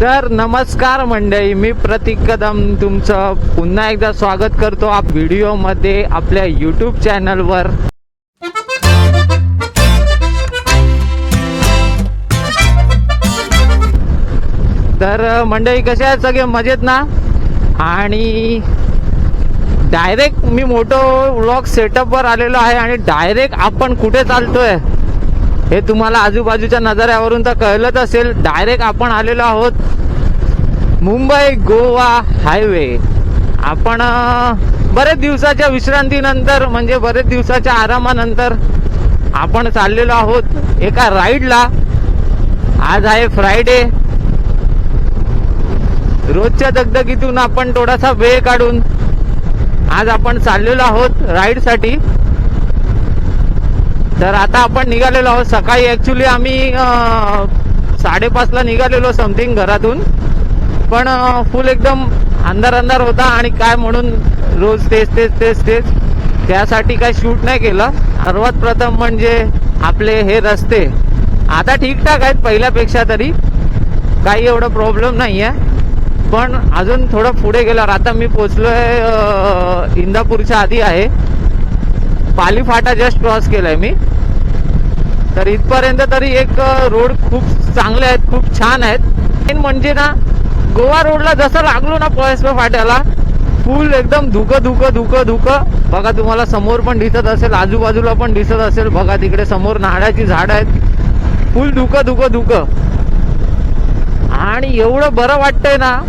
तर नमस्कार मंडळी, मी प्रतीक कदम तुमचं पुन्हा एकदा स्वागत करतो आप व्हिडिओमध्ये आपल्या यूट्यूब चॅनलवर। तर मंडळी कसे आहेत सगळे, मजेत ना? आणि डायरेक्ट मी मोठो व्लॉग सेटअपवर आलेलो आहे आणि डायरेक्ट आपण कुठे चालतोय हे तुम्हाला आजूबाजूच्या नजाऱ्यावरून तर कळलंच असेल। डायरेक्ट आपण आलेलो आहोत मुंबई गोवा हायवे। आपण बरेच दिवसाच्या विश्रांतीनंतर म्हणजे बरेच दिवसाच्या आरामानंतर आपण चाललेलो आहोत एका राईडला। आज आहे फ्रायडे। रोजच्या दगदगीतून आपण थोडासा वेळ काढून आज आपण चाललेलो आहोत राईडसाठी। तर आता आपण निघालेलो आहोत। सकाळी ॲक्च्युली आम्ही 5:30 ला निघालेलो समथिंग घरातून, पण फुल एकदम अंधार होता आणि काय म्हणून रोज तेच त्यासाठी काय शूट नाही केलं। सर्वात प्रथम म्हणजे आपले हे रस्ते आता ठीकठाक आहेत पहिल्यापेक्षा, तरी काही एवढा प्रॉब्लेम नाही आहे। पण अजून थोडं पुढे गेल्यावर आता मी पोचलोय इंदापूरच्या आधी आहे, पाली फाटा जस्ट क्रॉस केलाय मी। तर इथपर्यंत तरी एक रोड खूप चांगले आहेत, खूप छान आहेत। मेन म्हणजे ना गोवा रोडला जसं लागलो ना पळसपे फाट्याला, फुल एकदम धुकं बघा। तुम्हाला समोर पण दिसत असेल, आजूबाजूला पण दिसत असेल बघा, तिकडे समोर नारळाची झाड आहेत, फुल धुकं। आणि एवढं बरं वाटतंय ना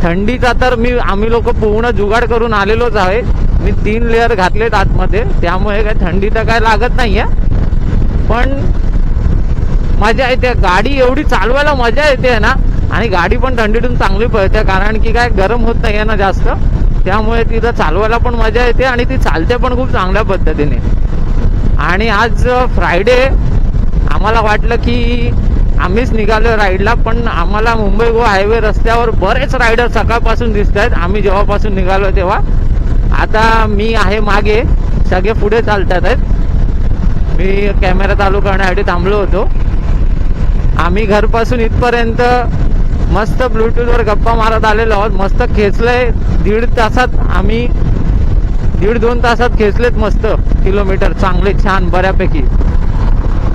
थंडीचा, तर आम्ही लोक पूर्ण जुगाड करून आलेलोच आहे। मी 3 लेअर घातलेत आतमध्ये, त्यामुळे काय थंडी तर काय लागत नाहीये, पण मजा येते। गाडी एवढी चालवायला मजा येते ना, आणि गाडी पण थंडीतून चांगली पळते, कारण की काय गरम होत नाहीये ना जास्त, त्यामुळे तिथं चालवायला पण मजा येते आणि ती चालते पण खूप चांगल्या पद्धतीने। आणि आज फ्रायडे आम्हाला वाटलं की आम्हीच निघालो राईडला, पण आम्हाला मुंबई गोवा हायवे रस्त्यावर बरेच रायडर सकाळपासून दिसत आहेत। आम्ही जेव्हापासून निघालो तेव्हा, आता मी आहे मागे, सगळे पुढे चालतात आहेत। मी कॅमेरा चालू करण्यासाठी थांबलो होतो। आम्ही घरपासून इथपर्यंत मस्त ब्लूटूथवर गप्पा मारत आलेलो आहोत। मस्त खेचलंय 1.5-2 तासात खेचलेत मस्त किलोमीटर, चांगले छान बऱ्यापैकी।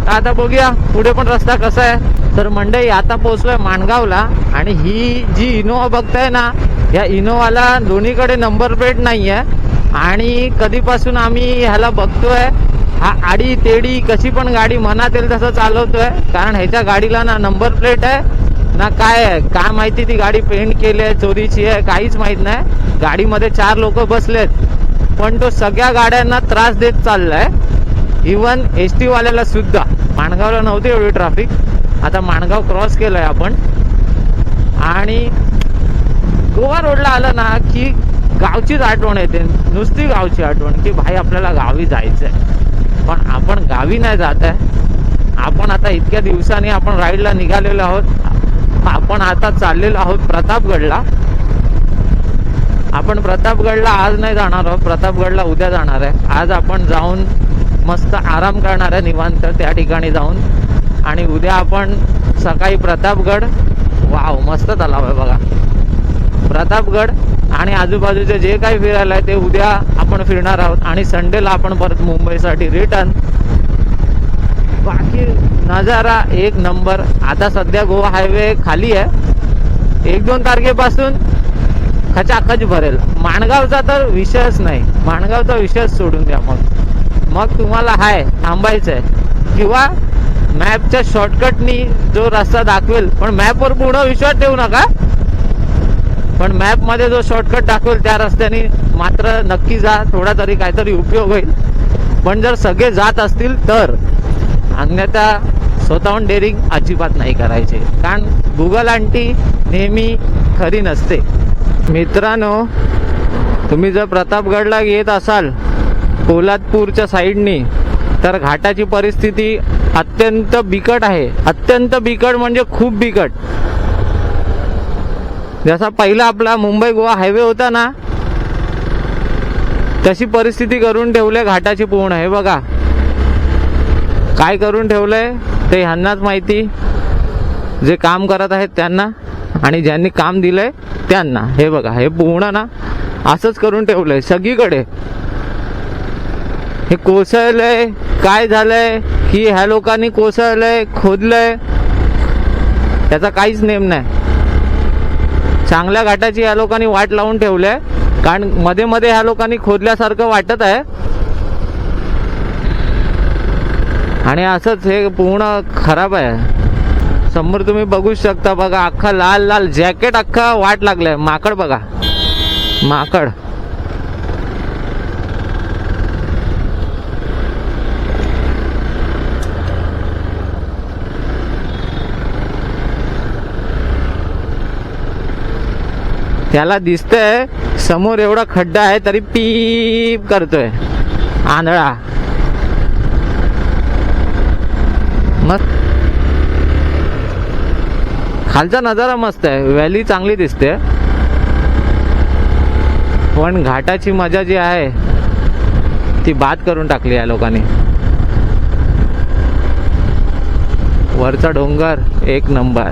आता बघूया पुढे पण रस्ता कसा आहे। तर मंडळी आता पोहोचलोय माणगावला, आणि ही जी इनोवा बघताय ना, या इनोवाला दोन्हीकडे नंबर प्लेट नाहीये। आणि कधीपासून आम्ही ह्याला बघतोय, हा आडी तेडी कशी पण गाडी मनात येईल तसं चालवतोय, कारण ह्याच्या गाडीला ना नंबर प्लेट आहे ना काय आहे, काय माहिती ती गाडी पेंट केली आहे, चोरीची आहे, काहीच माहित नाही। गाडीमध्ये 4 लोक बसलेत, पण तो सगळ्या गाड्यांना त्रास देत चाललाय, इवन ST वाल्याला सुद्धा। माणगावला नव्हती एवढी ट्रॅफिक, आता माणगाव क्रॉस केलंय आपण। आणि गोवा रोडला आलं ना की गावचीच आठवण येते, नुसती गावची आठवण, की भाई आपल्याला गावी जायचंय, पण आपण गावी नाही जात आहे। आपण आता इतक्या दिवसांनी आपण राईडला निघालेलो आहोत। आपण आता चाललेलो आहोत प्रतापगडला। आपण प्रतापगडला आज नाही जाणार आहोत, प्रतापगडला उद्या जाणार आहे। आज आपण जाऊन मस्त आराम करणार आहे निवांत त्या ठिकाणी जाऊन, आणि उद्या आपण सकाळी प्रतापगड, वाव मस्त तलाव आहे बघा, प्रतापगड आणि आजूबाजूचे जे काही फिरायला आहे ते उद्या आपण फिरणार आहोत, आणि संडेला आपण परत मुंबईसाठी रिटर्न। बाकी नजारा एक नंबर। आता सध्या गोवा हायवे खाली आहे, 1-2 तारखेपासून खचाखच भरेल। माणगावचा तर विषयच नाही, माणगावचा विषयच सोडून द्या। मग तुम्हाला हाय थांबायचंय, किंवा मॅपच्या शॉर्टकटनी जो रस्ता दाखवेल, पण मॅपवर पूर्ण विश्वास ठेवू नका, पण मॅप मध्ये जो शॉर्टकट दाखवेल त्या रस्त्याने मात्र नक्की जा, थोडा तरी काहीतरी उपयोग होईल। पण जर सगळे जात असतील तर, अन्यथा स्वतःहून डेअरिंग अजिबात नाही करायचे, कारण गुगल आंटी नेहमी खरी नसते। मित्रांनो, तुम्ही जर प्रतापगडला येत असाल पोलादपूरच्या साईडनी, तर घाटाची परिस्थिती अत्यंत बिकट आहे, अत्यंत बिकट म्हणजे खूप बिकट। जसा पहिला आपला मुंबई गोवा हायवे होता ना, तशी परिस्थिती करून ठेवले घाटाची पूर्ण। हे बघा काय करून ठेवलंय ते ह्यांनाच माहिती, जे काम करत आहेत त्यांना। आणि ज्यांनी काम दिलंय त्यांना. हे बघा, हे पूर्ण ना असंच करून ठेवलंय सगळीकडे. हे कोसळलंय, काय झालंय की ह्या लोकांनी कोसळलंय, खोदलंय, त्याचा काहीच नेम नाही. चांगल्या घाटाची ह्या लोकांनी वाट लावून ठेवलंय, कारण मध्ये मध्ये ह्या लोकांनी खोदल्यासारखं वाटत आहे. आणि असंच हे पूर्ण खराब आहे. समोर तुम्ही बघू शकता, बघा अख्खा लाल लाल जॅकेट अख्खा वाट लागलाय. माकड बघा, माकड. त्याला दिसतंय समोर एवढा खड्डा आहे तरी पीप करतोय आंधळा. मस्त खालचा नजारा मस्त आहे, व्हॅली चांगली दिसते. पण घाटाची मजा जी आहे ती बाद करून टाकली या लोकांनी. वरचा डोंगर एक नंबर.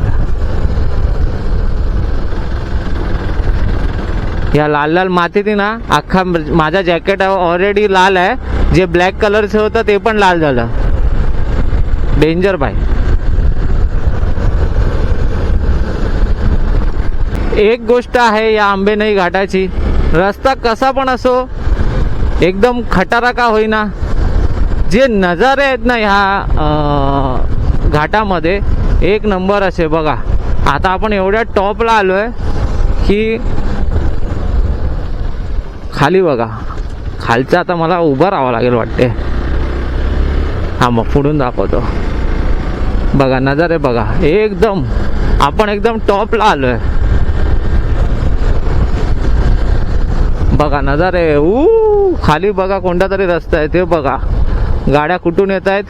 या लाल लाल मातीत ना अख्खा माझा जॅकेट ऑलरेडी लाल आहे. जे ब्लॅक कलरचं होतं ते पण लाल झालं. Danger bye. एक गोष्ट आहे या आंबेनळी घाटाची, रस्ता कसा पण असो, एकदम खटारा का होईना, जे नजारे आहेत ना ह्या घाटामध्ये एक नंबर असे. बघा आता आपण एवढ्या टॉपला आलोय की खाली बघा, खालचं आता मला उभं राहावं लागेल वाटते. हा मग पुढून दाखवतो. बघा नजारे बघा, एकदम आपण एकदम टॉपला आलोय. बघा नजारे. खाली बघा कोणता तरी रस्ता आहे, ते बघा गाड्या कुठून येत आहेत.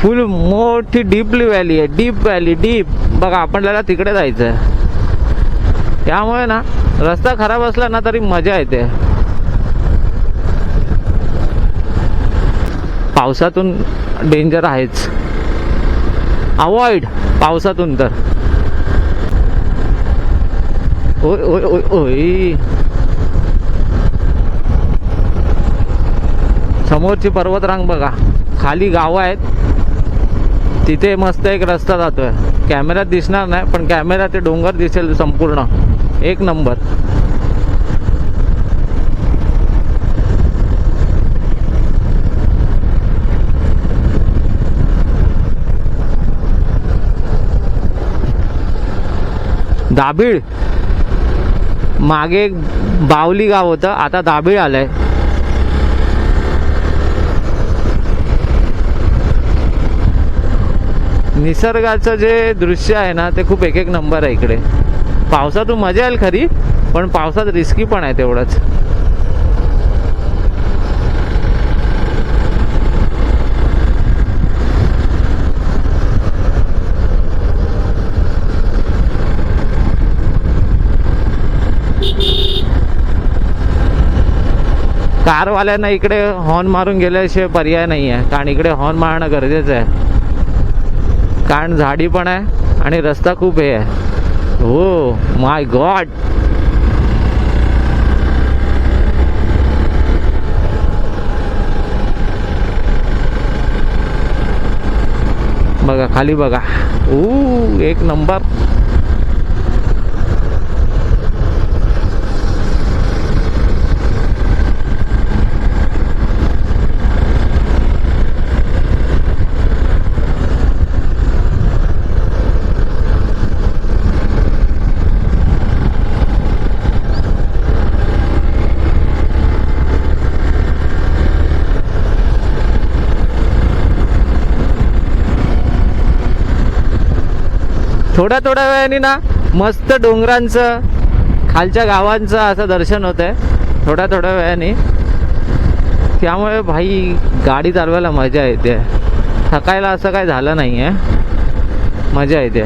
फुल मोठी डीपली व्हॅली आहे, डीप व्हॅली, डीप. बघा आपल्याला तिकडे जायचं आहे. त्यामुळे ना रस्ता खराब असला ना तरी मजा येते. पावसातून डेंजर आहेच, अवॉइड पावसातून तर. ओय ओय ओय ओय. समोरची पर्वतरांग बघा, खाली गावं आहेत, तिथे मस्त एक रस्ता जातोय. कॅमेऱ्यात दिसणार नाही पण कॅमेऱ्यात ते डोंगर दिसेल संपूर्ण. एक नंबर. दाभीळ, मागे एक बावली गाव होतं, आता दाभीळ आलंय. निसर्गाचं जे दृश्य आहे ना ते खूप एक एक नंबर आहे इकडे. पावसातून मजा येईल खरी, पण पावसात रिस्की पण आहे तेवढंच. कारवाल्यांना इकडे हॉर्न मारून गेल्याशिवाय पर्याय नाही आहे, कारण इकडे हॉर्न मारणं गरजेचं आहे. कारण झाडी पण आहे आणि रस्ता खूप हे आहे. हो माय गॉड. बघा खाली बघा, एक नंबर. थोड्या थोड्या वेळाने ना मस्त डोंगरांचं, खालच्या गावांचं असं दर्शन होत आहे थोड्या थोड्या वेळाने. त्यामुळे भाई गाडी चालवायला मजा येते. थकायला असं काय झालं नाही आहे, मजा येते.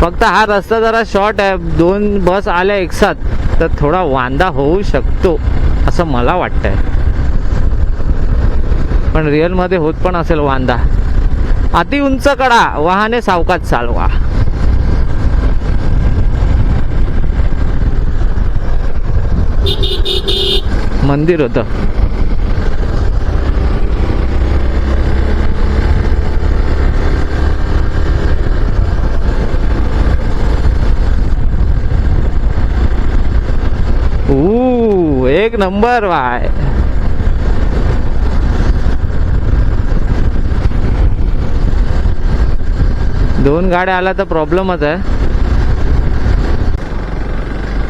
फक्त हा रस्ता जरा शॉर्ट आहे, 2 बस आल्या एकसाथ तर थोडा वांदा होऊ शकतो असं मला वाटतंय, पण रिअल मध्ये होत पण असेल वांदा. अति उंच कडा, वाहने सावकाश चालवा. मंदिर होतं. एक नंबर वाय. दोन गाड्या आला तर प्रॉब्लेमच आहे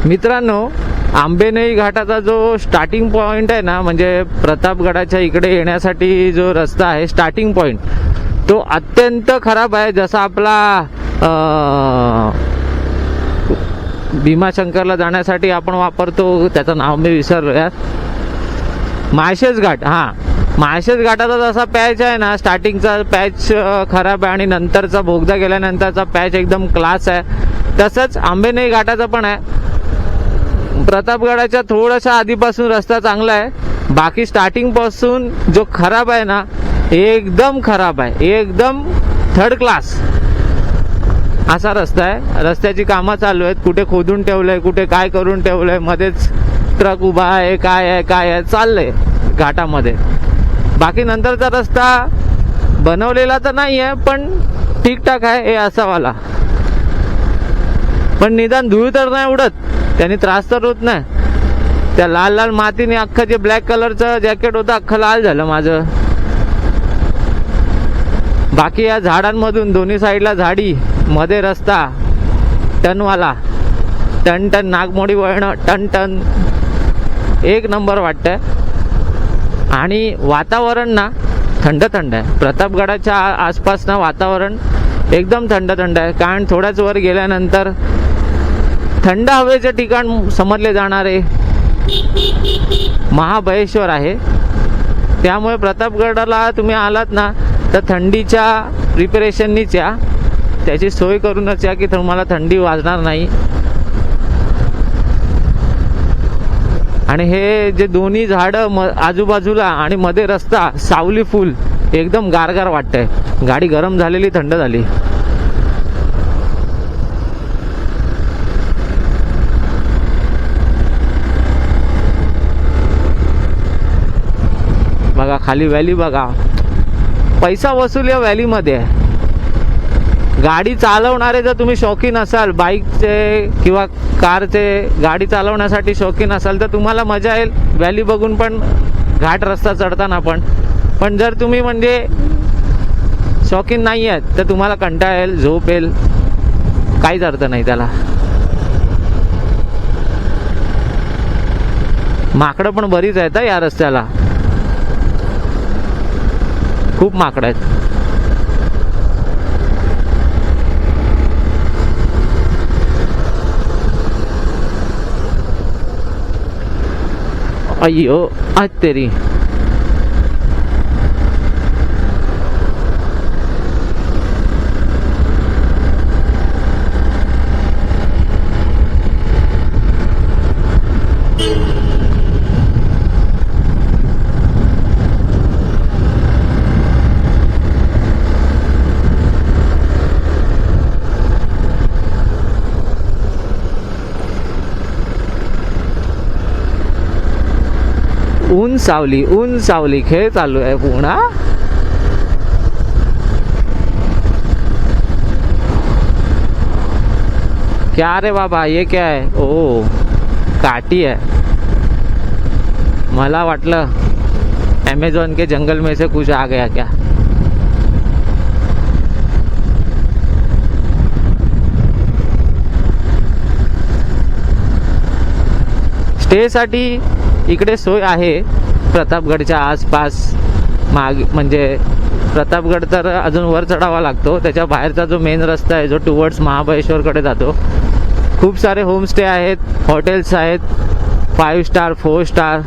मित्रांनो. आंबेनळी घाटाचा जो स्टार्टिंग पॉइंट आहे ना, म्हणजे प्रतापगडाच्या इकडे येण्यासाठी जो रस्ता आहे स्टार्टिंग पॉइंट, तो अत्यंत खराब आहे. जसा आपला भीमाशंकरला जाण्यासाठी आपण वापरतो, त्याचं नाव मी विसरलो यार, माळशेज घाट. हां, माळशेज घाटाचा जसा पॅच आहे ना, स्टार्टिंगचा पॅच खराब आहे आणि नंतरचा बोगदा गेल्यानंतरचा पॅच एकदम क्लास आहे. तसंच आंबेनळी घाटाचा पण आहे. प्रतापगडाच्या थोडासा आधीपासून रस्ता चांगला आहे, बाकी स्टार्टिंग पासून जो खराब आहे ना, एकदम खराब आहे, एकदम थर्ड क्लास असा रस्ता आहे. रस्त्याची कामं चालू आहेत, कुठे खोदून ठेवलंय, कुठे काय करून ठेवलंय, मध्येच ट्रक उभा आहे, काय आहे चाललंय घाटामध्ये. बाकी नंतरचा रस्ता बनवलेला तर नाही आहे, पण ठीकठाक आहे हे असावाला. पण निदान धूळ तर नाही उडत, त्याने त्रास तर होत नाही. त्या लाल लाल मातीने अख्खं जे ब्लॅक कलरचं जॅकेट होतं अख्खं लाल झालं माझं. बाकी या झाडांमधून दोन्ही साईडला झाडी, मध्ये रस्ता टनवाला, टन टन नागमोडी वळणं, टन टन, एक नंबर वाटतंय. आणि वातावरण ना थंड थंड आहे. प्रतापगडाच्या आसपास ना वातावरण एकदम थंड थंड आहे, कारण थोड्याच वर गेल्यानंतर थंड हवेचे ठिकाण समजले जाणारे महाबळेश्वर आहे. त्यामुळे प्रतापगडाला तुम्ही आलात ना तर थंडीच्या प्रिपरेशननीच या, त्याची सोय करूनच या की तुम्हाला थंडी वाजणार नाही. आणि हे जे दोन्ही झाडं आजूबाजूला आणि मध्ये रस्ता, सावली फुल, एकदम गारगार वाटतंय. गाडी गरम झालेली, थंड झाली. बघा खाली व्हॅली बघा, पैसा वसूल या व्हॅलीमध्ये आहे. गाडी चालवणारे जर तुम्ही शौकीन असाल, बाईकचे किंवा कारचे गाडी चालवण्यासाठी शौकीन असाल तर तुम्हाला मजा येईल व्हॅली बघून, पण घाट रस्ता चढताना पण जर तुम्ही म्हणजे शौकीन नाही आहेत तर तुम्हाला कंटाळा येईल, झोप येईल, काहीच अर्थ नाही त्याला. माकडं पण बरीच आहेत या रस्त्याला, खूप माकडं आहेत. अय्यो आज तेरी. ऊन सावली खेळ चालू आहे पुन्हा. क्या रे बाबा, ये क्या है? ओ काटी है. मला वाटलं अमेज़न के जंगल में से कुछ आ गया क्या. स्टे साठी इकडे सोय आहे प्रतापगडच्या आसपास. म्हणजे प्रतापगड तर अजून वर चढावा लागतो, त्याच्या बाहेरचा जो मेन रस्ता आहे जो टुवर्ड्स महाबळेश्वरकडे जातो, खूप सारे होमस्टे आहेत, हॉटेल्स आहेत, 5 स्टार 4 स्टार.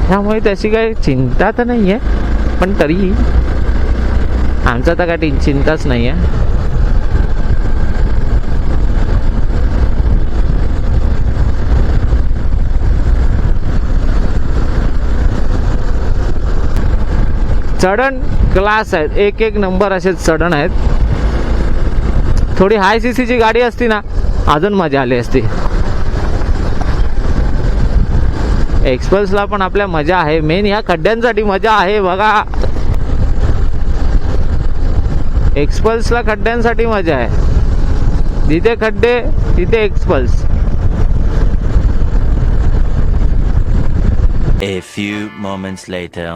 त्यामुळे त्याची काही चिंता तर नाही आहे, पण तरीही आमचा तर काही चिंताच नाही आहे. चढण क्लास आहेत, एक एक नंबर असे चढण आहेत. थोडी हाय सीसीची गाडी असती ना अजून मजा आली असती. एक्सपल्सला पण आपल्या मजा आहे, मेन ह्या खड्ड्यांसाठी मजा आहे बघा. एक्सपल्सला खड्ड्यांसाठी मजा आहे, जिथे खड्डे तिथे XPulse. A few moments later.